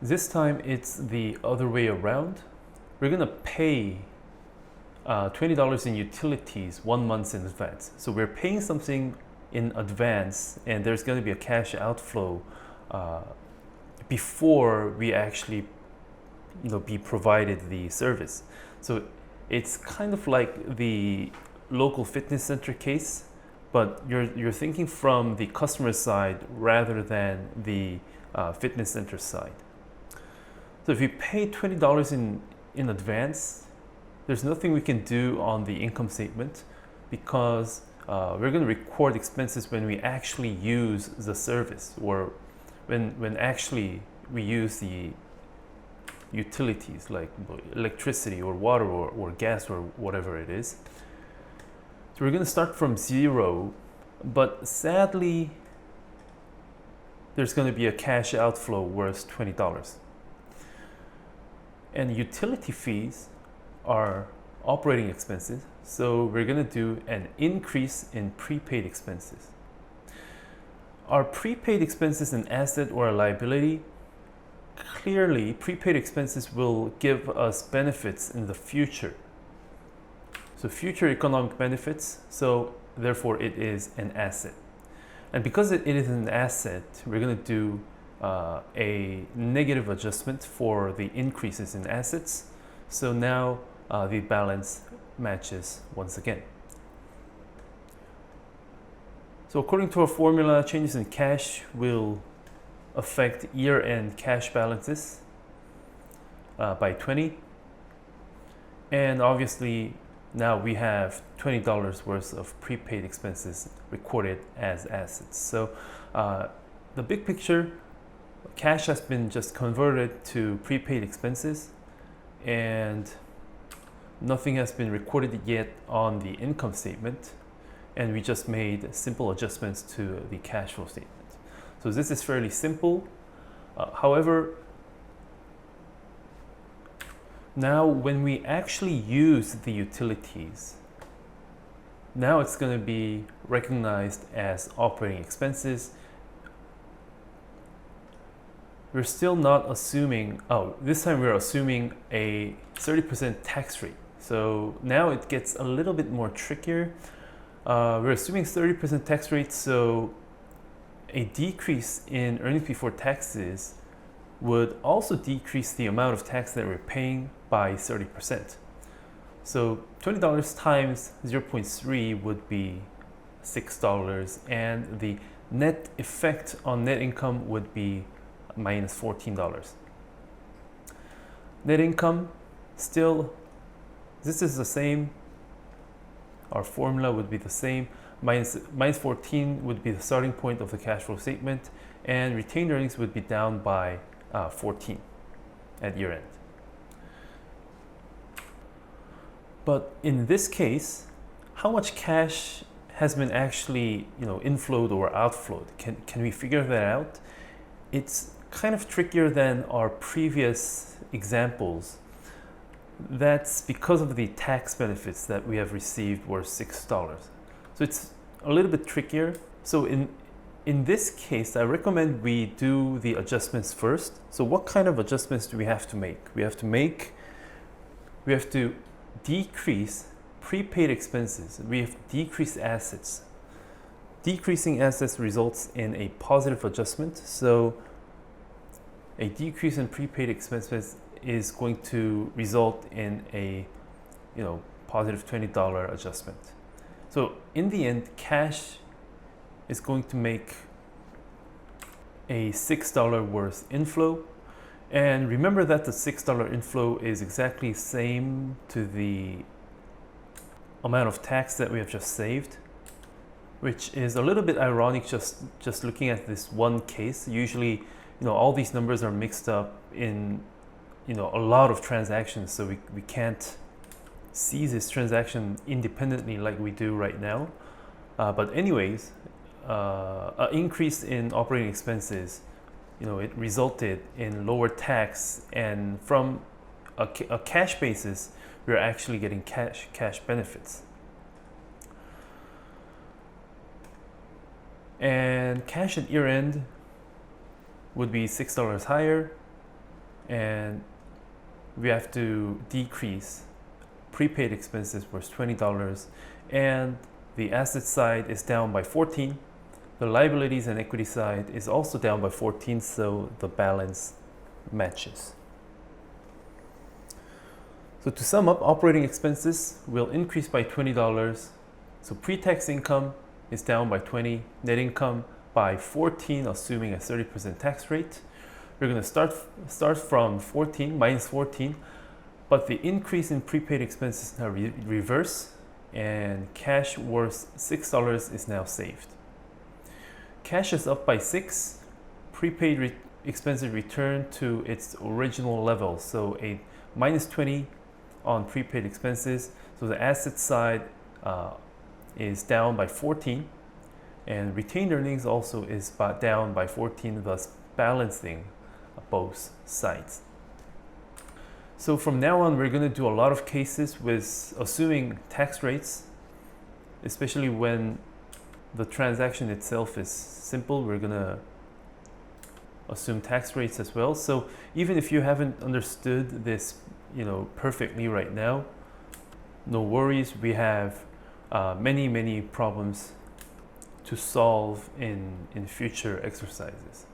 This time it's the other way around. We're gonna pay $20 in utilities 1 month in advance. So we're paying something in advance, and there's going to be a cash outflow before we actually, be provided the service. So it's kind of like the local fitness center case, but you're thinking from the customer side rather than the fitness center side. So if you pay $20 in advance, there's nothing we can do on the income statement because we're going to record expenses when we actually use the service, or when actually we use the utilities like electricity or water or gas or whatever it is. So we're going to start from zero, but sadly there's going to be a cash outflow worth $20. And utility fees are operating expenses, so we're going to do an increase in prepaid expenses. Are prepaid expenses an asset or a liability? Clearly, prepaid expenses will give us benefits in the future. So future economic benefits, so therefore it is an asset. And because it is an asset, we're going to do a negative adjustment for the increases in assets. So now the balance matches once again. So according to our formula, changes in cash will affect year-end cash balances by 20. And obviously now we have $20 worth of prepaid expenses recorded as assets. So the big picture, cash has been just converted to prepaid expenses, and nothing has been recorded yet on the income statement, and we just made simple adjustments to the cash flow statement. So this is fairly simple. However, now when we actually use the utilities, now it's going to be recognized as operating expenses. We're still not assuming, this time we're assuming a 30% tax rate. So now it gets a little bit more trickier. We're assuming 30% tax rate, so a decrease in earnings before taxes would also decrease the amount of tax that we're paying by 30%. So $20 times 0.3 would be $6, and the net effect on net income would be minus $14. Net income, still, this is the same. Our formula would be the same. Minus 14 would be the starting point of the cash flow statement, and retained earnings would be down by 14 at year end. But in this case, how much cash has been actually inflowed or outflowed? Can we figure that out? It's kind of trickier than our previous examples. That's because of the tax benefits that we have received were $6. So it's a little bit trickier. So in this case, I recommend we do the adjustments first. So what kind of adjustments do we have to make? We have to decrease prepaid expenses. We have to decrease assets. Decreasing assets results in a positive adjustment. So a decrease in prepaid expenses is going to result in a positive $20 adjustment. So in the end, cash is going to make a $6 worth inflow. And remember that the $6 inflow is exactly the same to the amount of tax that we have just saved, which is a little bit ironic just looking at this one case. Usually, all these numbers are mixed up in a lot of transactions, so we can't see this transaction independently like we do right now. But anyways, an increase in operating expenses, it resulted in lower tax, and from a cash basis, we're actually getting cash benefits. And cash at year end would be $6 higher, and we have to decrease prepaid expenses was $20, and the asset side is down by 14. The liabilities and equity side is also down by 14, so the balance matches. So to sum up, operating expenses will increase by $20. So pre-tax income is down by 20, net income by 14, assuming a 30% tax rate. We're going to start from 14, minus 14, but the increase in prepaid expenses now reverse, and cash worth $6 is now saved. Cash is up by 6, prepaid expenses return to its original level, so a minus 20 on prepaid expenses. So the asset side is down by 14, and retained earnings also is down by 14, thus balancing both sides. So from now on, we're going to do a lot of cases with assuming tax rates, especially when the transaction itself is simple. We're going to assume tax rates as well. So even if you haven't understood this, perfectly right now, no worries. We have many problems to solve in future exercises.